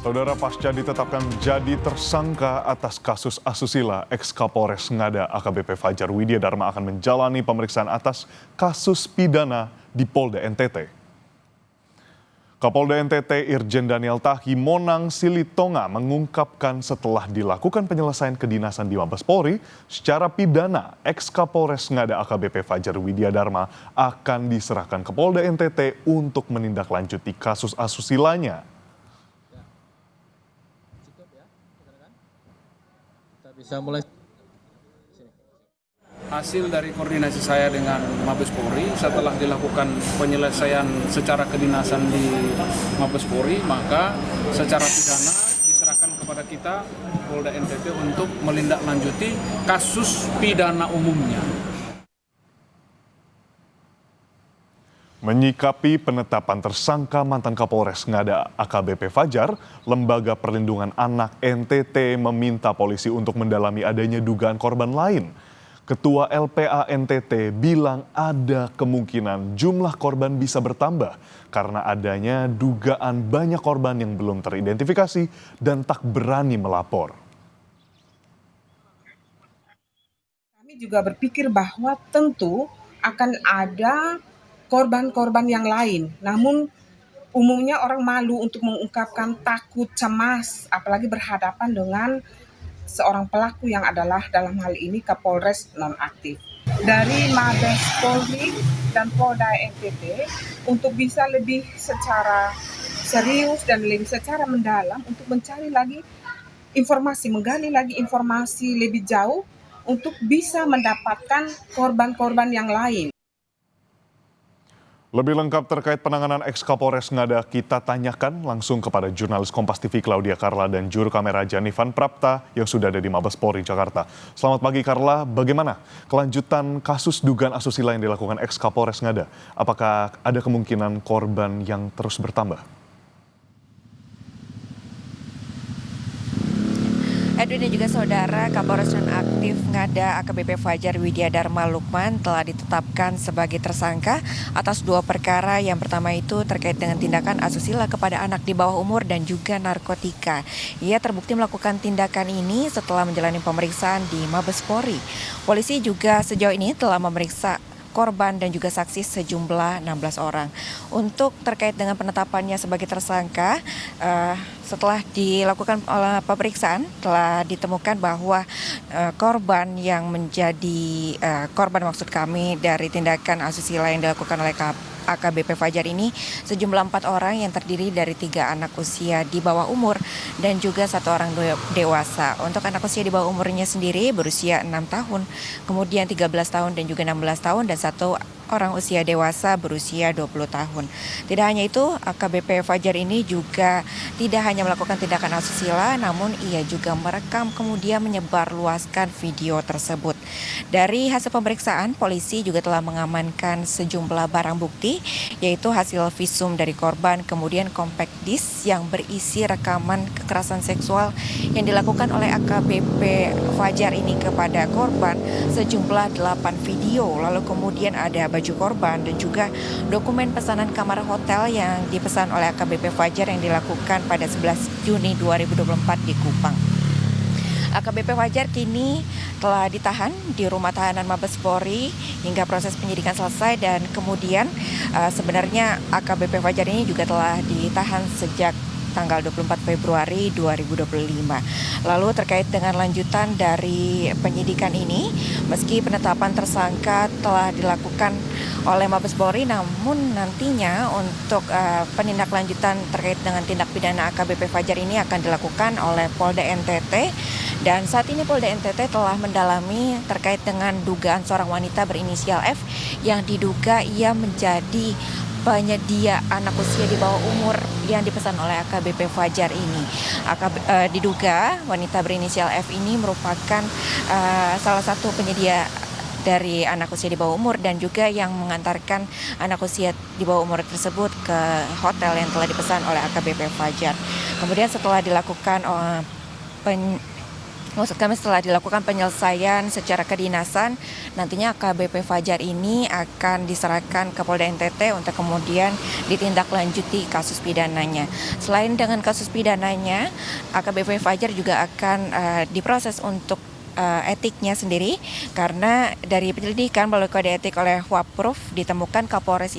Saudara, pasca ditetapkan jadi tersangka atas kasus asusila, ex-Kapolres Ngada AKBP Fajar Widya Dharma akan menjalani pemeriksaan atas kasus pidana di Polda NTT. Kapolda NTT Irjen Daniel Tahi Monang Silitonga mengungkapkan setelah dilakukan penyelesaian kedinasan di Mabes Polri, secara pidana ex-Kapolres Ngada AKBP Fajar Widya Dharma akan diserahkan ke Polda NTT untuk menindaklanjuti kasus asusilanya. Bisa mulai. Hasil dari koordinasi saya dengan Mabes Polri setelah dilakukan penyelesaian secara kedinasan di Mabes Polri, maka secara pidana diserahkan kepada kita Polda NTT untuk menindaklanjuti kasus pidana umumnya. Menyikapi penetapan tersangka mantan Kapolres Ngada AKBP Fajar, Lembaga Perlindungan Anak NTT meminta polisi untuk mendalami adanya dugaan korban lain. Ketua LPA NTT bilang ada kemungkinan jumlah korban bisa bertambah karena adanya dugaan banyak korban yang belum teridentifikasi dan tak berani melapor. Kami juga berpikir bahwa tentu akan ada korban-korban yang lain, namun umumnya orang malu untuk mengungkapkan, takut, cemas, apalagi berhadapan dengan seorang pelaku yang adalah dalam hal ini Kapolres nonaktif. Dari Mabes Polri dan Polda NTT untuk bisa lebih secara serius dan lebih secara mendalam untuk mencari lagi informasi, menggali lagi informasi lebih jauh untuk bisa mendapatkan korban-korban yang lain. Lebih lengkap terkait penanganan ex-Kapolres Ngada kita tanyakan langsung kepada jurnalis Kompas TV Claudia Carla dan juru kamera Janivan Prapta yang sudah ada di Mabes Polri Jakarta. Selamat pagi Carla, bagaimana kelanjutan kasus dugaan asusila yang dilakukan ex-Kapolres Ngada? Apakah ada kemungkinan korban yang terus bertambah? Edwin dan juga saudara, Kapolres nonaktif Ngada AKBP Fajar Widya Dharma Lukman telah ditetapkan sebagai tersangka atas dua perkara. Yang pertama itu terkait dengan tindakan asusila kepada anak di bawah umur dan juga narkotika. Ia terbukti melakukan tindakan ini setelah menjalani pemeriksaan di Mabes Polri. Polisi juga sejauh ini telah memeriksa korban dan juga saksi sejumlah 16 orang. Untuk terkait dengan penetapannya sebagai tersangka, setelah dilakukan pemeriksaan telah ditemukan bahwa korban yang menjadi korban maksud kami dari tindakan asusila yang dilakukan oleh AKBP Fajar ini sejumlah 4 orang yang terdiri dari 3 anak usia di bawah umur dan juga 1 orang dewasa. Untuk anak usia di bawah umurnya sendiri berusia 6 tahun, kemudian 13 tahun dan juga 16 tahun dan 1 orang usia dewasa berusia 20 tahun. Tidak hanya itu, AKBP Fajar ini juga tidak hanya melakukan tindakan asusila, namun ia juga merekam kemudian menyebarluaskan video tersebut. Dari hasil pemeriksaan, polisi juga telah mengamankan sejumlah barang bukti, yaitu hasil visum dari korban, kemudian compact disc yang berisi rekaman kekerasan seksual yang dilakukan oleh AKBP Fajar ini kepada korban sejumlah 8 video. Lalu kemudian ada baju korban dan juga dokumen pesanan kamar hotel yang dipesan oleh AKBP Fajar yang dilakukan pada 11 Juni 2024 di Kupang. AKBP Fajar kini telah ditahan di rumah tahanan Mabes Polri hingga proses penyidikan selesai dan kemudian sebenarnya AKBP Fajar ini juga telah ditahan sejak tanggal 24 Februari 2025. Lalu terkait dengan lanjutan dari penyidikan ini, meski penetapan tersangka telah dilakukan oleh Mabes Polri, namun nantinya untuk penindaklanjutan terkait dengan tindak pidana AKBP Fajar ini akan dilakukan oleh Polda NTT. Dan saat ini Polda NTT telah mendalami terkait dengan dugaan seorang wanita berinisial F yang diduga ia menjadi penyedia anak usia di bawah umur yang dipesan oleh AKBP Fajar ini. Diduga wanita berinisial F ini merupakan salah satu penyedia dari anak usia di bawah umur dan juga yang mengantarkan anak usia di bawah umur tersebut ke hotel yang telah dipesan oleh AKBP Fajar. Kemudian setelah dilakukan Maksud kami setelah dilakukan penyelesaian secara kedinasan, nantinya AKBP Fajar ini akan diserahkan ke Polda NTT untuk kemudian ditindaklanjuti kasus pidananya. Selain dengan kasus pidananya, AKBP Fajar juga akan diproses untuk etiknya sendiri, karena dari penyelidikan melalui kode etik oleh Wappruf ditemukan Kapolres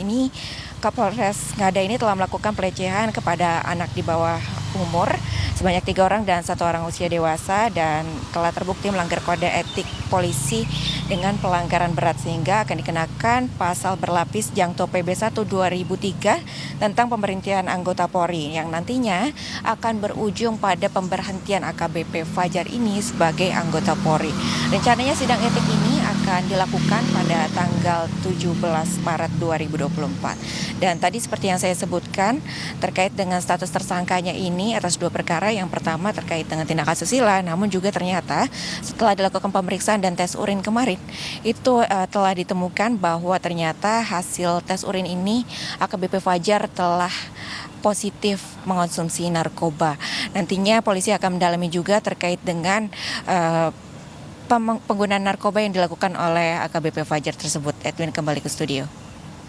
Ngada ini telah melakukan pelecehan kepada anak di bawah umur sebanyak 3 orang dan 1 orang usia dewasa, dan telah terbukti melanggar kode etik polisi dengan pelanggaran berat, sehingga akan dikenakan pasal berlapis Jangto PB 1 2003 tentang pemberhentian anggota Polri yang nantinya akan berujung pada pemberhentian AKBP Fajar ini sebagai anggota Polri. Rencananya sidang etik ini akan dilakukan pada tanggal 17 Maret 2024. Dan tadi seperti yang saya sebutkan terkait dengan status tersangkanya ini atas 2 perkara. Yang pertama terkait dengan tindak asusila, namun juga ternyata setelah dilakukan pemeriksaan dan tes urin kemarin itu telah ditemukan bahwa ternyata hasil tes urin ini AKBP Fajar telah positif mengonsumsi narkoba. Nantinya polisi akan mendalami juga terkait dengan penggunaan narkoba yang dilakukan oleh AKBP Fajar tersebut. Edwin, kembali ke studio.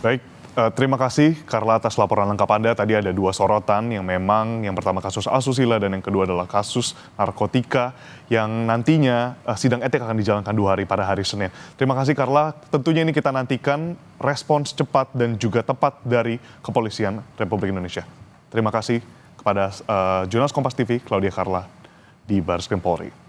Baik, terima kasih Karla atas laporan lengkap Anda. Tadi ada 2 sorotan yang memang yang pertama kasus asusila dan yang kedua adalah kasus narkotika yang nantinya sidang etik akan dijalankan 2 hari pada hari Senin. Terima kasih Karla. Tentunya ini kita nantikan respons cepat dan juga tepat dari Kepolisian Republik Indonesia. Terima kasih kepada jurnalis Kompas TV Claudia Karla di Barreskrim Polri.